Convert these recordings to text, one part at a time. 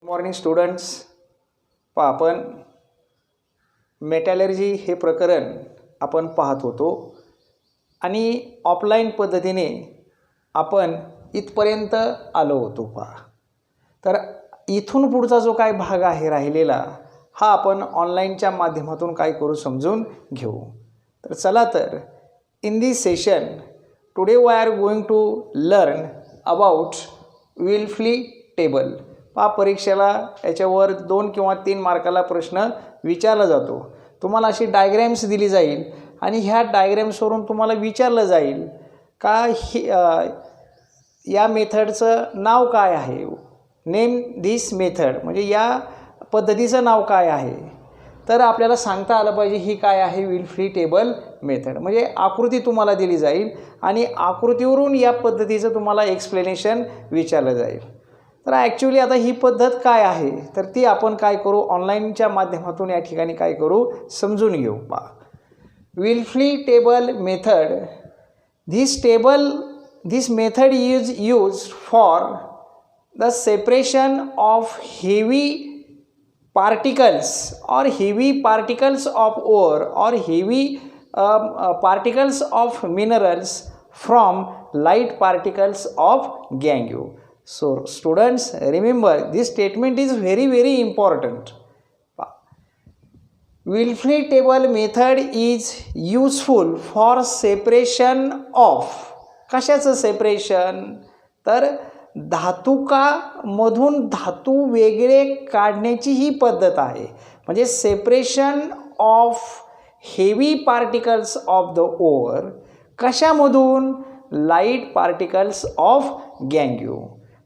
Morning students, आपण मेटॅलर्जी हे प्रकरण आपण पाहत होतो आणि ऑफलाईन पद्धतीने आपण इथपर्यंत आलो होतो तर इथून पुढचा जो काय भाग आहे राहिलेला हा आपण ऑनलाईनच्या माध्यमातून काय करू समजून घेऊ. तर चला तर in this session today we are going to learn about Wilfley table. परीक्षेला याच्यावर 2 किंवा 3 मार्काला प्रश्न विचारला जातो. तुम्हाला अशी डायग्रॅम्स दिली जाईल आणि ह्या डायग्रॅम्सवरून तुम्हाला विचारलं जाईल का या मेथडचं नाव काय आहे, नेम दिस मेथड, म्हणजे या पद्धतीचं नाव काय आहे. तर आपल्याला सांगता आलं पाहिजे ही काय आहे, विल्फ्ली टेबल मेथड. म्हणजे आकृती तुम्हाला दिली जाईल आणि आकृतीवरून या पद्धतीचं तुम्हाला एक्सप्लेनेशन विचारलं जाईल. तर ॲक्च्युली आता ही पद्धत काय आहे तर ती आपण काय करू, ऑनलाईनच्या माध्यमातून या ठिकाणी काय करू समजून घेऊ. Wilfley table method, this method is used for the separation of heavy particles or heavy particles of ore or heavy particles of minerals from light particles of gangue. So students, remember this statement is very important. Wilfley table method is useful for separation of, कशाचं separation, तर धातुकामधून धातू वेगळे काढण्याची ही पद्धत आहे. म्हणजे separation of heavy particles of the ore, कशामधून, लाईट पार्टिकल्स ऑफ गँग्यू.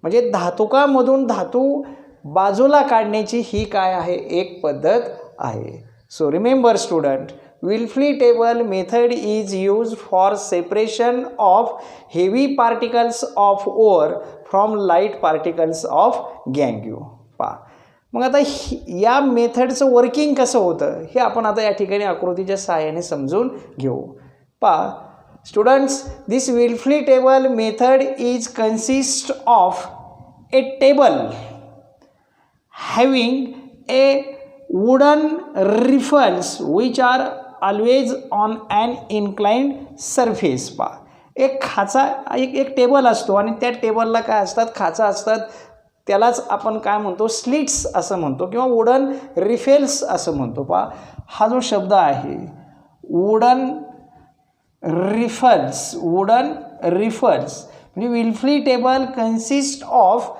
म्हणजे धातुकामधून धातू बाजूला काढण्याची ही काय आहे, एक पद्धत आहे. So remember student, Wilfley table method is used for separation of heavy particles of ore from light particles of गँग्यू. मग आता या मेथडचं वर्किंग कसं होतं हे आपण आता या ठिकाणी आकृतीच्या सहाय्याने समजून घेऊ. Students, this Wilfley table method is consist of a table having a wooden riffles which are always on an inclined surface. एक खाचा, एक टेबल असतो आणि त्या टेबलला काय असतात, खाचा असतात. त्यालाच आपण काय म्हणतो, स्लिट्स असं म्हणतो किंवा वुडन रिफेल्स असं म्हणतो. हा जो शब्द आहे वुडन रिफल्स, वुडन रिफल्स, म्हणजे Wilfley table consist of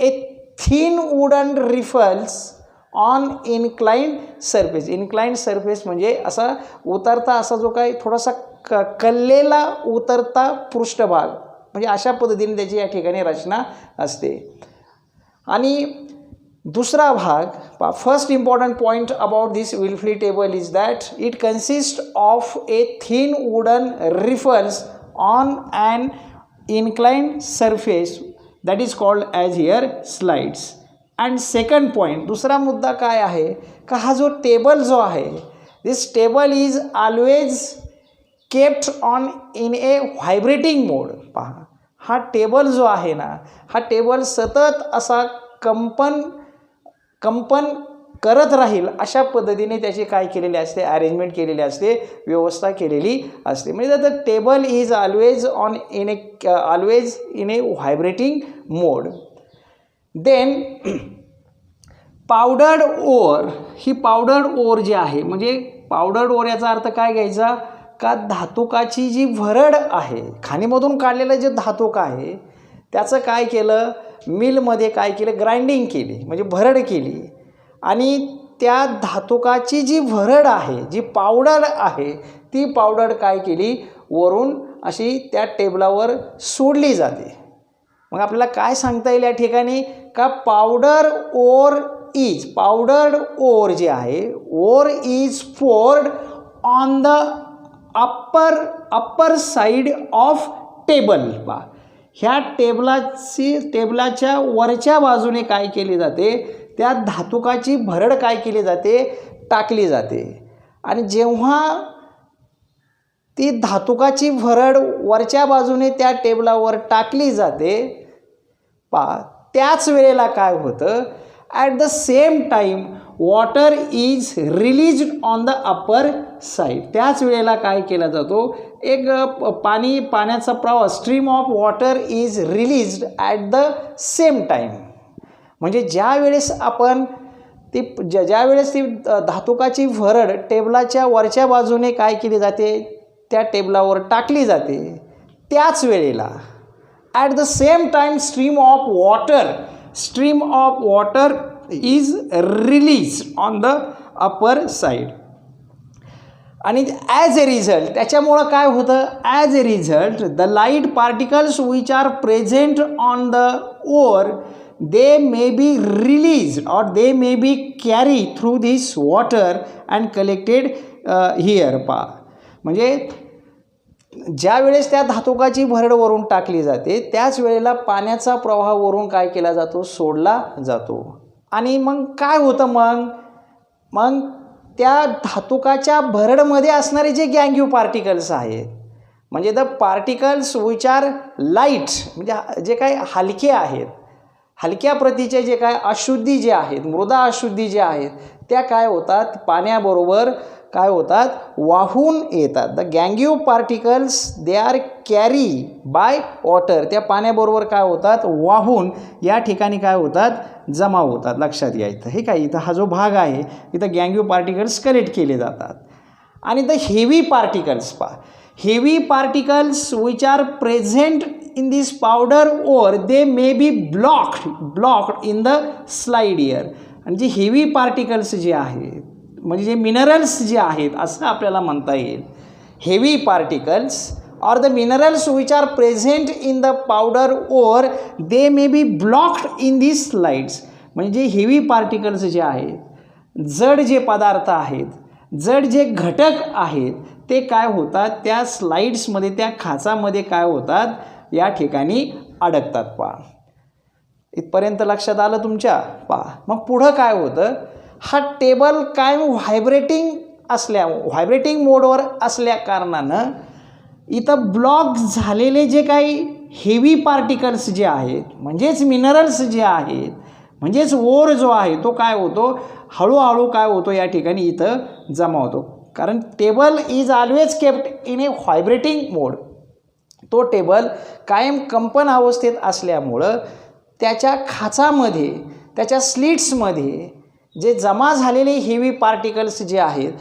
a thin wooden riffles on inclined surface. Inclined surface म्हणजे असा उतरता, असा जो काही थोडासा कललेला उतरता पृष्ठभाग, म्हणजे अशा पद्धतीने त्याची या ठिकाणी रचना असते. आणि दुसरा भाग, first important point about this Wilfley table is that it consist of a thin wooden riffles on an inclined surface that is called as here slides. And second point, दुसरा मुद्दा काय आहे का हा जो टेबल जो आहे, this table is always kept on in a vibrating mode. पहा, हा टेबल जो आहे ना, हा टेबल सतत असा कंपन करत राहील अशा पद्धतीने त्याची काय केलेली असते, अरेंजमेंट केलेली असते, व्यवस्था केलेली असते. म्हणजे the table is always in a vibrating mode. Then powdered ore, ही पावडर्ड ओर जी आहे, म्हणजे पावडर्ड ओर याचा अर्थ काय घ्यायचा का धातुकाची जी भरड आहे, खाणीमधून काढलेलं जे धातुक आहे त्याचं काय केलं, मिलमध्ये काय केलं, ग्राइंडिंग केली, म्हणजे भरड केली. आणि त्या धातुकाची जी भरड आहे, जी पावडर आहे, ती पावडर काय केली, वरून अशी त्या टेबलावर सोडली जाते. मग आपल्याला काय सांगता येईल या ठिकाणी का पावडर्ड ओर जे आहे, ore is poured on the upper side of table. ह्या टेबलाच्या वरच्या बाजूने काय केली जाते, त्या धातुकाची भरड काय केली जाते, टाकली जाते. आणि जेव्हा ती धातुकाची भरड वरच्या बाजूने त्या टेबलावर टाकली जाते, त्याच वेळेला काय होतं, at the same time water is released on the upper side. त्याच वेळेला काय केला जातो, एक पाण्याचा प्रवाह, stream of water is released at the same time. म्हणजे ज्या वेळेस आपण ज्या वेळेस ती धातुकाची भरड टेबलाच्या वरच्या बाजूने काय केली जाते, त्या टेबलावर टाकली जाते, त्याच वेळेला at the same time stream of water is release on the upper side. आणि ॲज ए रिझल्ट त्याच्यामुळं काय होतं, as A result the light particles which are present on the ore they may be released or they may be carried through this water and collected here. म्हणजे ज्या वेळेस त्या धातुकाची भरड वरून टाकली जाते त्याच वेळेला पाण्याचा प्रवाह वरून काय केला जातो, सोडला जातो. आणि मग काय होतं, मग त्या धातुकाच्या भरडमध्ये असणारे जे गँग्यू पार्टिकल्स आहेत, म्हणजे the particles which R light, म्हणजे जे काही हलके आहेत, हलक्या प्रतीचे जे काय अशुद्धी जे आहेत, मृदा अशुद्धी जे आहेत, त्या काय होतात, पाण्याबरोबर काय होतात, वाहून येतात. द गँग्यू particles they are carry by water. त्या पाण्याबरोबर काय होतात, वाहून या ठिकाणी काय होतात, जमा होतात. लक्षात घ्या इथं, हे काय, इथं हा जो भाग आहे इथं गँग्यू पार्टिकल्स कलेक्ट केले जातात. आणि the heavy particles heavy particles which are present in this powder ore they may be blocked in the slide here. आणि जे हेवी पार्टिकल्स जे आहेत, म्हणजे जे मिनरल्स जे आहेत असं आपल्याला म्हणता येईल. Heavy particles or the minerals which are present in the powder ore they may be blocked in these slides. म्हणजे हेवी पार्टिकल्स जे आहेत, जड जे पदार्थ आहेत, जड जे घटक आहेत, ते काय होतात, त्या स्लाइड्समध्ये, त्या खाचामध्ये काय होतात, या ठिकाणी अडकतात. इथपर्यंत लक्षात आलं तुमच्या. मग पुढं काय होतं, हा टेबल कायम व्हायब्रेटिंग मोडवर असल्या कारणानं इथं ब्लॉक झालेले जे काही हेवी पार्टिकल्स जे आहेत, म्हणजेच मिनरल्स जे आहेत, म्हणजेच ओर जो आहे तो काय होतो, हळूहळू काय होतो, या ठिकाणी इथं जमा होतो. कारण table is always kept in a vibrating mode. तो टेबल कायम कंपन अवस्थेत असल्यामुळं त्याच्या खाचामध्ये, त्याच्या स्लिट्समध्ये जे जमा झालेले हेवी पार्टिकल्स जे आहेत,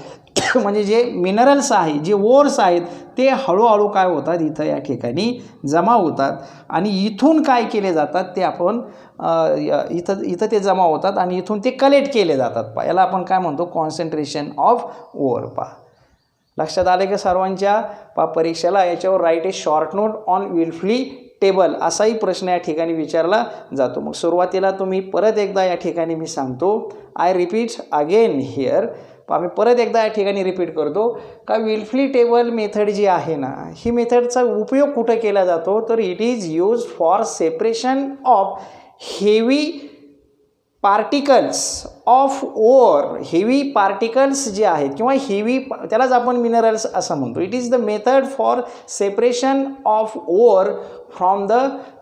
म्हणजे जे मिनरल्स आहेत, जे ओर्स आहेत, ते हळूहळू काय होतात, इथं या ठिकाणी जमा होतात. आणि इथून काय केले जातात, ते आपण इथं ते जमा होतात आणि इथून ते कलेक्ट केले जातात. याला आपण काय म्हणतो, कॉन्सन्ट्रेशन ऑफ ओर. लक्षात आले का सर्वांच्या. परीक्षेला याच्यावर write a short note on Wilfley table असाही प्रश्न या ठिकाणी विचारला जातो. मग सुरुवातीला तुम्ही परत एकदा या ठिकाणी मी सांगतो, आय रिपीट अगेन हिअर. आम्ही परत एकदा या ठिकाणी रिपीट करतो का विल्फली टेबल मेथड जी आहे ना, ही मेथडचा उपयोग कुठं केला जातो, तर it is use for separation of heavy particles of ore. Heavy particles जे आहेत किंवा हेवी, त्यालाच आपण मिनरल्स असं म्हणतो. It is the method for separation of ore from the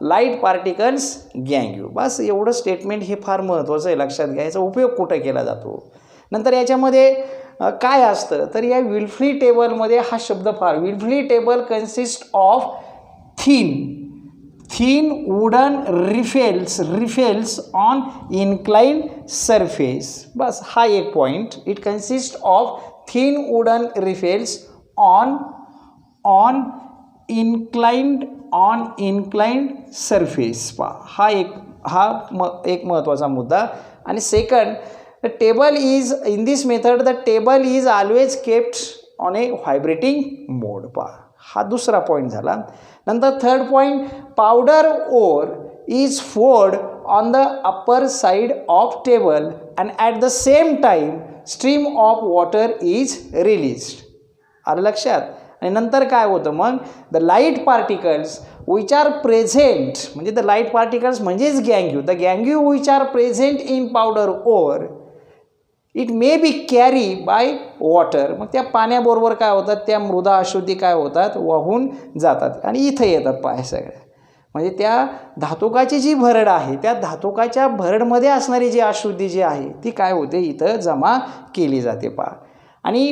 light particles गँग्यू. बस एवढं स्टेटमेंट हे फार महत्त्वाचं आहे, लक्षात घ्या. याचा उपयोग कुठं केला जातो. नंतर याच्यामध्ये काय असतं, तर या विल्फली टेबलमध्ये हा शब्द फार, Wilfley table consist of thin wooden riffles on inclined surface. बस हा एक point. It consist of thin wooden riffles on inclined surface. हा एक महत्त्वाचा मुद्दा. आणि second, the table is, in this method the table is always kept on a vibrating mode. हा दुसरा पॉईंट झाला. नंतर third point, powder ore is poured on the upper side of table and at the same time stream of water is released. आलं लक्षात. आणि नंतर काय होतं मग, the light particles which are present, म्हणजे द लाईट पार्टिकल्स म्हणजेच गँग्यू, द गँग्यू which are present in powder or it may be carry by water. मग त्या पाण्याबरोबर काय होतात, त्या मृदा अशुद्धी काय होतात, वाहून जातात आणि इथं येतात. सगळ्या म्हणजे त्या धातुकाची जी भरड आहे त्या धातुकाच्या भरडमध्ये असणारी जी अशुद्धी जी आहे ती काय होते इथं जमा केली जाते पहा. आणि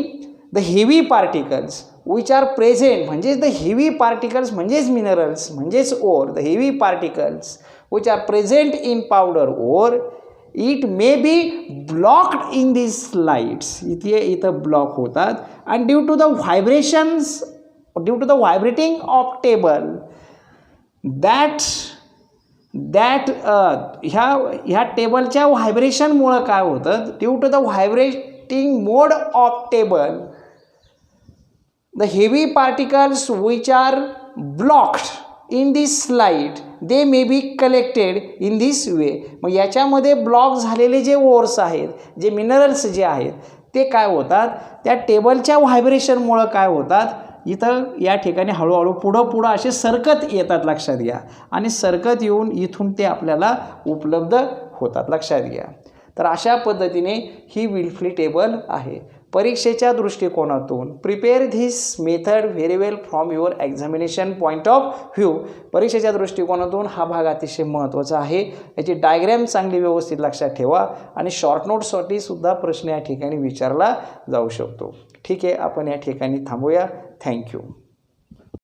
the heavy particles which are present म्हणजेच द हेवी पार्टिकल्स म्हणजेच मिनरल्स म्हणजेच ore, the heavy particles which are present in powder or it may be blocked in this slides, इथं ब्लॉक होतात. आणि due to the vibrations, due to the vibrating of table ह्या टेबलच्या व्हायब्रेशनमुळं काय होतं, due to the vibrating mode of table the heavy particles which are blocked in this slide they may be collected in this way. मग याच्यामध्ये block झालेले जे ores आहेत, जे मिनरल्स जे आहेत ते काय होतात, त्या टेबलच्या व्हायब्रेशनमुळं काय होतात, इथं या ठिकाणी हळूहळू पुढं असे सरकत येतात, लक्षात घ्या. आणि सरकत येऊन इथून ते आपल्याला उपलब्ध होतात, लक्षात घ्या. तर अशा पद्धतीने ही विल्फ्ली टेबल आहे. परीक्षेच्या दृष्टिकोनातून prepare this method very well from your examination point of view. परीक्षेच्या दृष्टिकोनातून हा भाग अतिशय महत्त्वाचा आहे. याची डायग्रॅम चांगली व्यवस्थित लक्षात ठेवा. आणि शॉर्ट नोट्ससाठी सुद्धा प्रश्न या ठिकाणी विचारला जाऊ शकतो. ठीक आहे, आपण या ठिकाणी थांबूया. थँक्यू.